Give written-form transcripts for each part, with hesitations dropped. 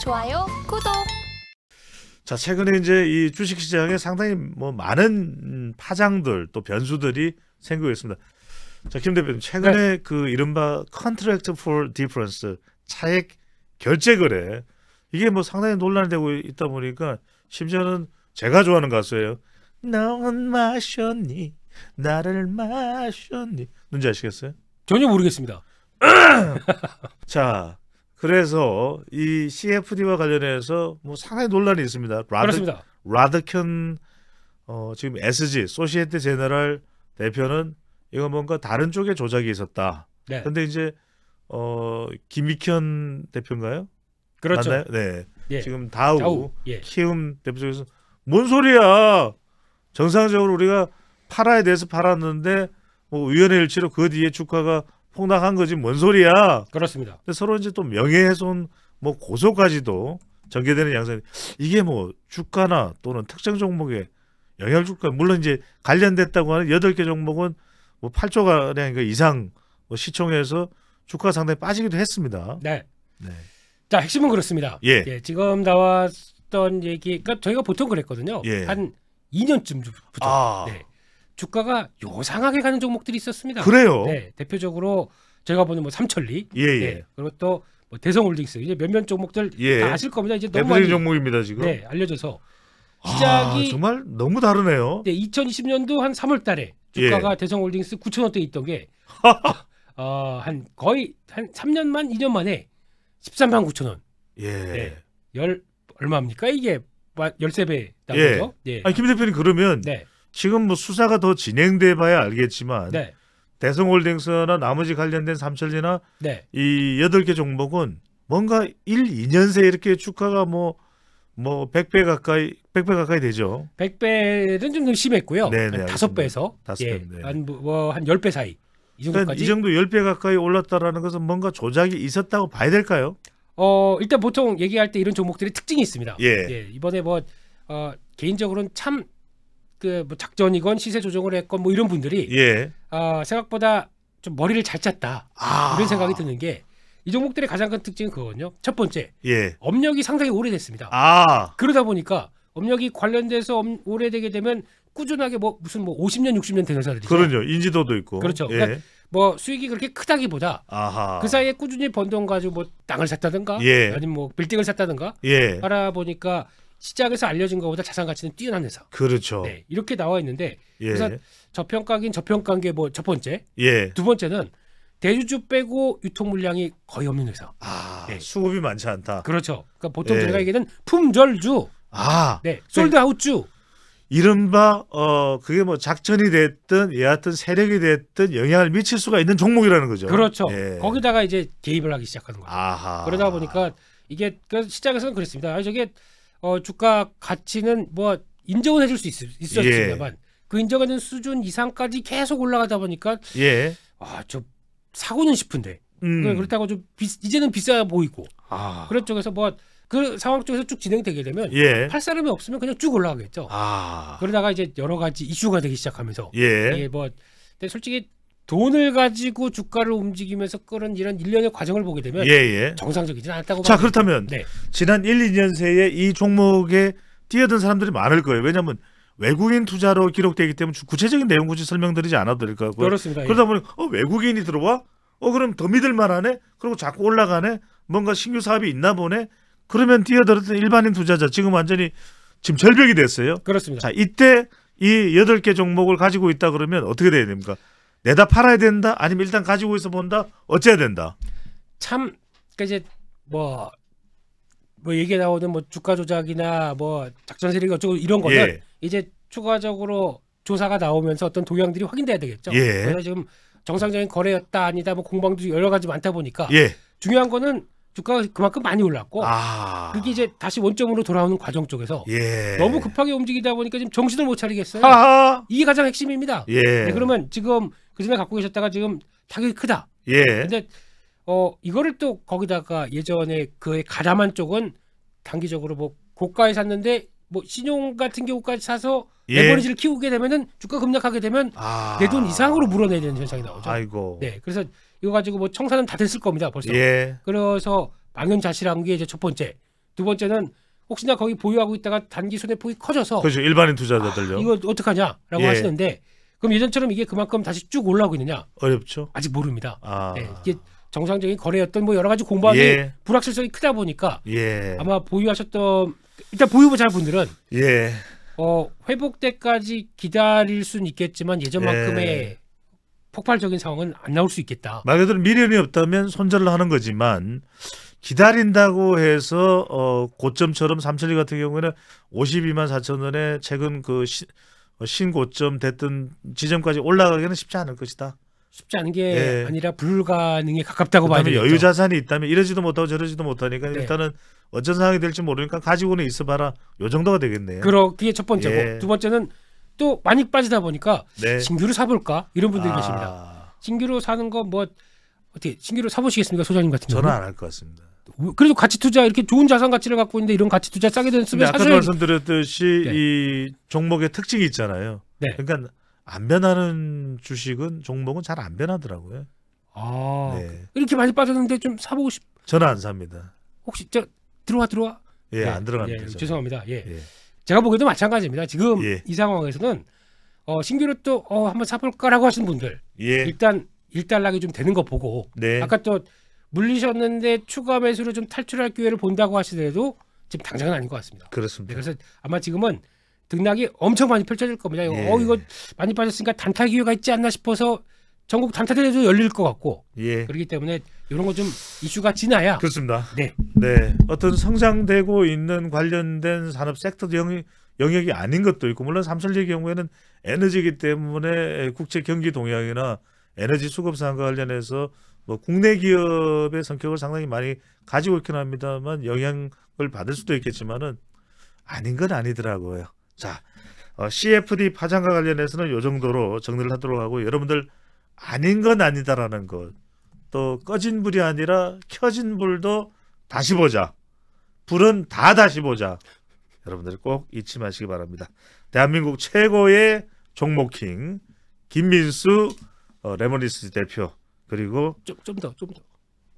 좋아요, 구독. 자, 최근에 이제 이 주식시장에 상당히 뭐 많은 파장들 또 변수들이 생기고 있습니다. 자, 김 대표님, 최근에 그 이른바 Contract for Difference 차액 결제 거래, 이게 뭐 상당히 논란이 되고 있다 보니까 심지어는 제가 좋아하는 가수예요. 넌 마셨니? 나를 마셨니? 뭔지 아시겠어요? 전혀 모르겠습니다. 자, 그래서 이 CFD와 관련해서 뭐 상당히 논란이 있습니다. 그렇습니다. 라드켄 지금 SG 소시에테 제너럴 대표는 이거 뭔가 다른 쪽에 조작이 있었다. 네. 근데 이제 김익현 대표인가요? 그렇죠. 맞나요? 네. 예. 지금 다우 예. 키움 대표 쪽에서 뭔 소리야? 정상적으로 우리가 팔아야 돼서 팔았는데 뭐 우연의 일치로 그 뒤에 주가가 폭락한 거지 뭔 소리야? 그렇습니다. 근데 서로 이제 또 명예훼손 뭐 고소까지도 전개되는 양상이, 이게 뭐 주가나 또는 특정 종목에 영향을 줄까? 물론 이제 관련됐다고 하는 8개 종목은 뭐 8조 가량 이상 뭐 시총에서 주가가 상당히 빠지기도 했습니다. 네. 네. 자, 핵심은 그렇습니다. 예. 예, 지금 나왔던 얘기, 그러니까 저희가 보통 그랬거든요. 예. 한 2년쯤부터 네, 주가가 요상하게 가는 종목들이 있었습니다. 그래요? 네, 대표적으로 저희가 보는 뭐 삼천리, 예, 예. 네, 그리고 또 뭐 대성홀딩스, 이제 몇몇 종목들 예. 다 아실 겁니다. 이제 너무 대표적인 많이 종목입니다 지금. 네, 알려져서 시작이 정말 너무 다르네요. 네, 2020년도 한 3월달에 주가가 대성홀딩스 9,000원대 있던 게 한 거의 한 3년만 2년 만에 13만 9,000원. 예. 네. 얼마입니까? 이게 13배 나온 예. 거죠? 예. 아니, 김 대표님, 그러면 네. 지금 뭐 수사가 더 진행돼 봐야 알겠지만 네. 대성홀딩스나 나머지 관련된 삼천리나 네. 이 8개 종목은 뭔가 1, 2년 새에 이렇게 주가가 뭐 100배 가까이 되죠. 100배는 좀 심했고요. 네네, 한 5배에서 5배, 예. 네. 한 10배 사이. 이 그러니까 정도까지. 이 정도 10배 가까이 올랐다라는 것은 뭔가 조작이 있었다고 봐야 될까요? 일단 보통 얘기할 때 이런 종목들이 특징이 있습니다. 예. 이번에 개인적으로는 참 그 뭐 작전이건 시세 조정을 했건 뭐 이런 분들이 예. 생각보다 좀 머리를 잘 짰다. 이런 생각이 드는 게, 이 종목들의 가장 큰 특징은 그거거든요. 첫 번째, 예. 업력이 상당히 오래됐습니다. 그러다 보니까 업력이 관련돼서 오래되게 되면 꾸준하게 무슨 50년, 60년 된 회사들이죠. 그럼요. 인지도도 있고. 그렇죠. 예. 그러니까 뭐 수익이 그렇게 크다기보다 그 사이에 꾸준히 번 돈 가지고 뭐 땅을 샀다든가, 예. 아니면 뭐 빌딩을 샀다든가 예. 하다 보니까 시장에서 알려진 것보다 자산 가치는 뛰어난 회사. 그렇죠. 네, 이렇게 나와 있는데, 예. 그래서 저평가긴 저평가인 게 첫 번째. 예. 두 번째는 대주주 빼고 유통 물량이 거의 없는 회사. 네. 수급이 많지 않다. 그렇죠. 그러니까 보통 예. 저희가 얘기하는 품절주, 네, 솔드아웃주. 이른바 그게 뭐 작전이 됐든 여하튼 세력이 됐든 영향을 미칠 수가 있는 종목이라는 거죠. 그렇죠. 예. 거기다가 이제 개입을 하기 시작하는 거죠. 그러다 보니까 이게 시장에서는 그랬습니다. 저게 주가 가치는 뭐 인정은 해줄 수 있었습니다만, 그 인정하는 수준 이상까지 계속 올라가다 보니까 좀 사고는 싶은데 그렇다고 좀 이제는 비싸 보이고 그런 쪽에서 그 상황 쪽에서 쭉 진행되게 되면 팔 사람이 없으면 그냥 쭉 올라가겠죠. 그러다가 이제 여러 가지 이슈가 되기 시작하면서 근데 솔직히 돈을 가지고 주가를 움직이면서 끌은 이런 일련의 과정을 보게 되면 정상적이지는 않다고. 자, 그렇다면 지난 1, 2년 새에 이 종목에 뛰어든 사람들이 많을 거예요. 왜냐하면 외국인 투자로 기록되기 때문에 구체적인 내용 굳이 설명드리지 않아도 될 것 같고요. 그렇습니다. 그러다 보니 외국인이 들어와? 그럼 더 믿을 만하네? 그리고 자꾸 올라가네? 뭔가 신규 사업이 있나 보네? 그러면 뛰어들었던 일반인 투자자 지금 완전히 지금 절벽이 됐어요. 그렇습니다. 자, 이때 이 8개 종목을 가지고 있다 그러면 어떻게 돼야 됩니까? 내다 팔아야 된다? 아니면 일단 가지고 있어 본다? 어째야 된다? 참, 그러니까 이제 뭐 얘기 나오는 주가 조작이나 작전 세력이 어쩌고 이런 거는 이제 추가적으로 조사가 나오면서 어떤 동향들이 확인돼야 되겠죠. 그래서 지금 정상적인 거래였다 아니다 공방도 여러 가지 많다 보니까 중요한 거는 주가가 그만큼 많이 올랐고 그게 이제 다시 원점으로 돌아오는 과정 쪽에서 너무 급하게 움직이다 보니까 지금 정신을 못 차리겠어요. 이게 가장 핵심입니다. 네, 그러면 지금 그전에 갖고 계셨다가 지금 타격이 크다. 근데 이거를 또 거기다가 예전에 그의 가담한 쪽은 단기적으로 고가에 샀는데 신용 같은 경우까지 사서 레버리지를 키우게 되면은 주가 급락하게 되면 내 돈 이상으로 물어내야 되는 현상이 나오죠. 아이고. 네, 그래서 이거 가지고 뭐 청산은 다 됐을 겁니다. 벌써. 예. 그래서 망연자실한 게 이제 첫 번째. 두 번째는 혹시나 거기 보유하고 있다가 단기 손해폭이 커져서 그렇죠. 일반인 투자자들요. 이거 어떡하냐라고 예. 하시는데 그럼 예전처럼 이게 그만큼 다시 쭉 올라오고 있느냐? 어렵죠. 아직 모릅니다. 아. 네, 이게 정상적인 거래였던 뭐 여러 가지 공방이 예. 불확실성이 크다 보니까 예. 아마 보유하셨던 일단 보유자분들은 예. 회복 때까지 기다릴 수는 있겠지만 예전만큼의 예. 폭발적인 상황은 안 나올 수 있겠다. 말 그대로 미련이 없다면 손절을 하는 거지만 기다린다고 해서 고점처럼 삼천리 같은 경우에는 52만 4천 원에 최근 그 신고점 됐던 지점까지 올라가기는 쉽지 않을 것이다. 쉽지 않은 게 예. 아니라 불가능에 가깝다고 봐야 그다음에 되겠죠. 여유 자산이 있다면 이러지도 못하고 저러지도 못하니까 네. 일단은 어떤 상황이 될지 모르니까 가지고는 있어봐라. 요 정도가 되겠네요. 그게 첫 번째고 예. 두 번째는 또 많이 빠지다 보니까 네. 신규로 사볼까 이런 분들이 계십니다. 신규로 사는 거 뭐 어떻게 신규로 사보시겠습니까, 소장님 같은 경우? 저는 안 할 것 같습니다. 그래도 가치 투자 이렇게 좋은 자산 가치를 갖고 있는데 이런 가치 투자 싸게 근데 됐으면 아까도 사실 말씀드렸듯이 네. 이 종목의 특징이 있잖아요. 네. 그러니까 안 변하는 주식은 종목은 잘 안 변하더라고요. 네. 이렇게 많이 빠졌는데 좀 사보고 싶. 저는 안 삽니다. 혹시 들어와? 예, 네. 안 들어갑니다. 예, 저는. 죄송합니다. 예. 예. 제가 보기에도 마찬가지입니다. 지금 예. 이 상황에서는 신규로 또 한번 사볼까라고 하시는 분들 예. 일단 일단락이 좀 되는 거 보고 네. 아까 또 물리셨는데 추가 매수로 좀 탈출할 기회를 본다고 하시더라도 지금 당장은 아닌 것 같습니다. 네, 그렇습니다. 그래서 아마 지금은 등락이 엄청 많이 펼쳐질 겁니다. 예. 이거 많이 빠졌으니까 단타 기회가 있지 않나 싶어서 전국 단타대회도 열릴 것 같고 예. 그렇기 때문에 이런 거 좀 이슈가 지나야 그렇습니다. 네. 네. 어떤 성장되고 있는 관련된 산업 섹터도 영역이 아닌 것도 있고 물론 삼천리의 경우에는 에너지이기 때문에 국제 경기 동향이나 에너지 수급 상과 관련해서 뭐 국내 기업의 성격을 상당히 많이 가지고 있긴 합니다만 영향을 받을 수도 있겠지만은 아닌 건 아니더라고요. 자, CFD 파장과 관련해서는 이 정도로 정리를 하도록 하고 여러분들 아닌 건 아니다라는 것. 또 꺼진 불이 아니라 켜진 불도 다시 보자. 불은 다 다시 보자. 여러분들 꼭 잊지 마시기 바랍니다. 대한민국 최고의 종목킹 김민수 레모니스 대표 그리고 좀 더.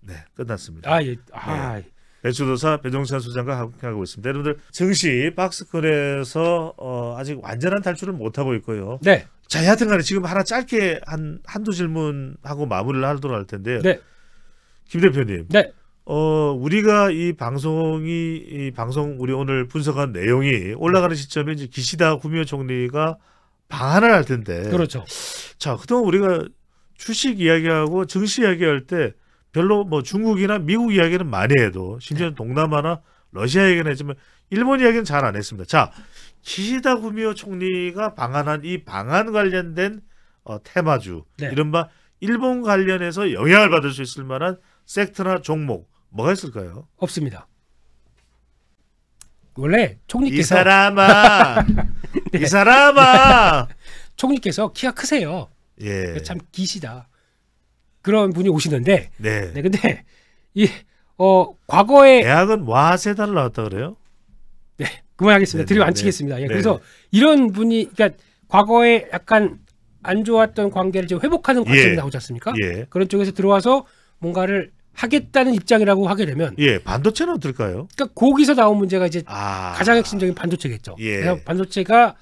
네 끝났습니다. 예. 네. 배추도사 배종찬 소장과 함께하고 있습니다. 여러분들 증시 박스권에서 아직 완전한 탈출을 못하고 있고요. 네. 자, 여하튼간에 지금 하나 짧게 한두 질문하고 마무리를 하도록 할 텐데요. 네. 김 대표님. 네. 우리가 이 방송 우리 오늘 분석한 내용이 올라가는 시점에 이제 기시다 후미오 총리가 방한을 할 텐데. 그렇죠. 자, 그동안 우리가 주식 이야기하고 증시 이야기할 때 별로 뭐 중국이나 미국 이야기는 많이 해도 심지어 동남아나 러시아 얘기는 했지만 일본 이야기는 잘 안 했습니다. 자, 기시다 후미오 총리가 방한한 이 방한 관련된 테마주 네. 이른바 일본 관련해서 영향을 받을 수 있을 만한 섹터나 종목 뭐가 있을까요? 없습니다. 원래 이 총리께서 사람아 네. 이 사람아 총리께서 키가 크세요. 예. 참 기시다. 그런 분이 오시는데 네. 네, 근데 이 과거에 대학은 와세다를 나왔다 그래요? 네, 그만하겠습니다. 네, 드리고 네, 안 네. 치겠습니다. 예, 네. 그래서 이런 분이 그러니까 과거에 약간 안 좋았던 관계를 지금 회복하는 관점이 예. 나오지 않습니까? 예. 그런 쪽에서 들어와서 뭔가를 하겠다는 입장이라고 하게 되면 예. 반도체는 어떨까요? 그러니까 거기서 나온 문제가 이제 아. 가장 핵심적인 반도체겠죠. 예. 그래서 반도체가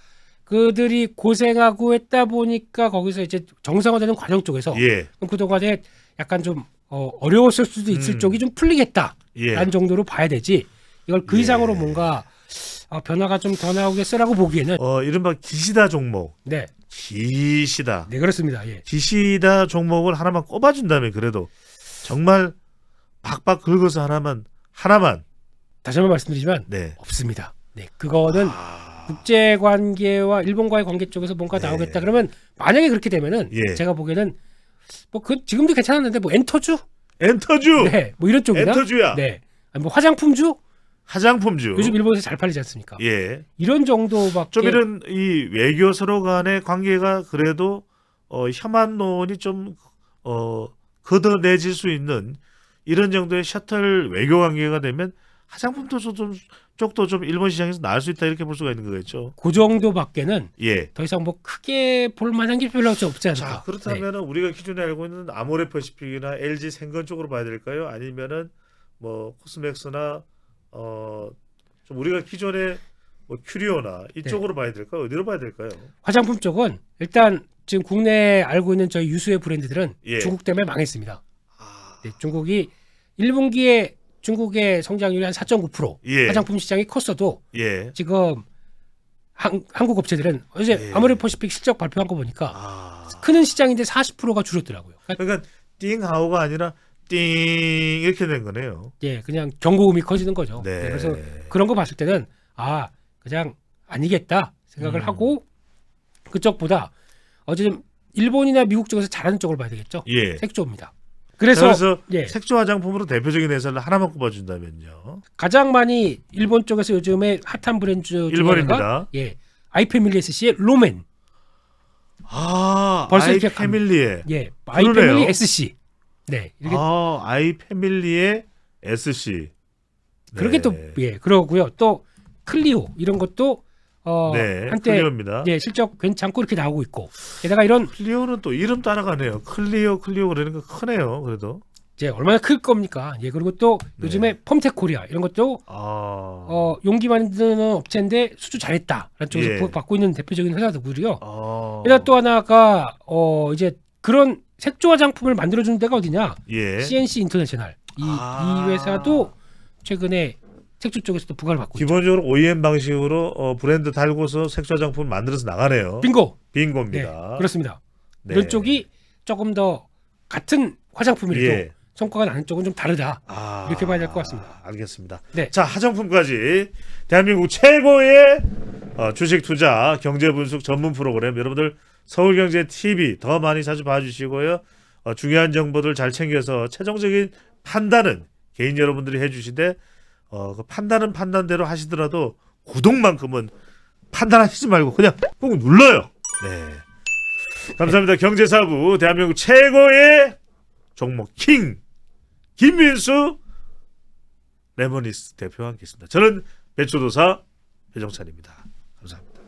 그들이 고생하고 했다 보니까 거기서 이제 정상화되는 과정 쪽에서 예. 그럼 그동안에 약간 좀 어려웠을 수도 있을 쪽이 좀 풀리겠다라는 예. 정도로 봐야 되지 이걸 그 예. 이상으로 뭔가 변화가 좀 더 나오겠어라고 보기에는 이른바 기시다 종목. 네, 기시다. 네 그렇습니다. 예, 기시다 종목을 하나만 꼽아준다면 그래도 정말 박박 긁어서 하나만 다시 한번 말씀드리지만 네. 없습니다. 네, 그거는 아. 국제 관계와 일본과의 관계 쪽에서 뭔가 네. 나오겠다 그러면 만약에 그렇게 되면은 예. 제가 보기에는 뭐 그 지금도 괜찮았는데 뭐 엔터주, 엔터주. 네, 뭐 이런 쪽이나, 엔터주야. 네, 아니 뭐 화장품주 화장품주. 요즘 일본에서 잘 팔리지 않습니까? 예. 이런 정도밖에 좀 이런 이 외교 서로 간의 관계가 그래도 혐한 논이 좀 걷어내질 수 있는 이런 정도의 셔틀 외교 관계가 되면 화장품도 좀 쪽도 좀 일본 시장에서 나을 수 있다 이렇게 볼 수가 있는 거겠죠. 그 정도밖에는 예. 더 이상 뭐 크게 볼 만한 게 별로 없지 않을까. 자, 그렇다면 우리가 기존에 알고 있는 아모레퍼시픽이나 LG 생건 쪽으로 봐야 될까요? 아니면은 뭐 코스맥스나 좀 우리가 기존에 뭐 큐리오나 이쪽으로 봐야 될까요? 어디로 봐야 될까요? 화장품 쪽은 일단 지금 국내에 알고 있는 저희 유수의 브랜드들은 예. 중국 때문에 망했습니다. 아, 네, 중국이 1분기에 중국의 성장률이 한 4.9%, 예. 화장품 시장이 컸어도 예. 지금 한국 업체들은 어제 예. 아모레퍼시픽 실적 발표한 거 보니까 아. 크는 시장인데 40%가 줄었더라고요. 그러니까 띵하오가 아니라 띵 이렇게 된 거네요. 예, 그냥 경고음이 커지는 거죠. 네. 네, 그래서 그런 거 봤을 때는 그냥 아니겠다 생각을 하고 그쪽보다 어쨌든 일본이나 미국 쪽에서 잘하는 쪽을 봐야 되겠죠. 예. 색조입니다. 그래서 예. 색조 화장품으로 대표적인 회사를 하나만 꼽아준다면요. 가장 많이 일본 쪽에서 요즘에 핫한 브랜드 중에 일본입니다. 하나가 아이패밀리 SC의 로맨. 벌써 아이 이렇게 패밀리의 아이패밀리 SC. 네, 이렇게 아이 패밀리의 SC. 그렇게 또 그러고요. 또 클리오 이런 것도 한때 클리오입니다. 실적 괜찮고 이렇게 나오고 있고 게다가 이런 클리오는 또 이름 따라가네요. 클리오 그러는 거 크네요. 그래도 이제 얼마나 클 겁니까? 그리고 또 요즘에 펌텍 코리아 이런 것도 용기 만드는 업체인데 수주 잘했다라는 쪽에서 받고 있는 대표적인 회사들이고요. 게다가 또 하나가 이제 그런 색조 화장품을 만들어주는 데가 어디냐? CNC 인터내셔널 이 회사도 최근에 색조 쪽에서도 부각을 받고 있죠. 기본적으로 OEM 방식으로 브랜드 달고서 색조 화장품을 만들어서 나가네요. 빙고입니다. 네, 그렇습니다. 이런 쪽이 조금 더 같은 화장품이라도 성과가 나는 쪽은 좀 다르다. 이렇게 봐야 될 것 같습니다. 알겠습니다. 네. 자, 화장품까지 대한민국 최고의 주식 투자 경제 분석 전문 프로그램 여러분들 서울경제TV 더 많이 자주 봐주시고요. 중요한 정보들 잘 챙겨서 최종적인 판단은 개인 여러분들이 해주시되 그 판단은 판단대로 하시더라도 구독만큼은 판단하시지 말고 그냥 꼭 눌러요. 네. 감사합니다. 경제사부 대한민국 최고의 종목 킹 김민수 레모니스 대표와 함께했습니다. 저는 배추도사 배정찬입니다. 감사합니다.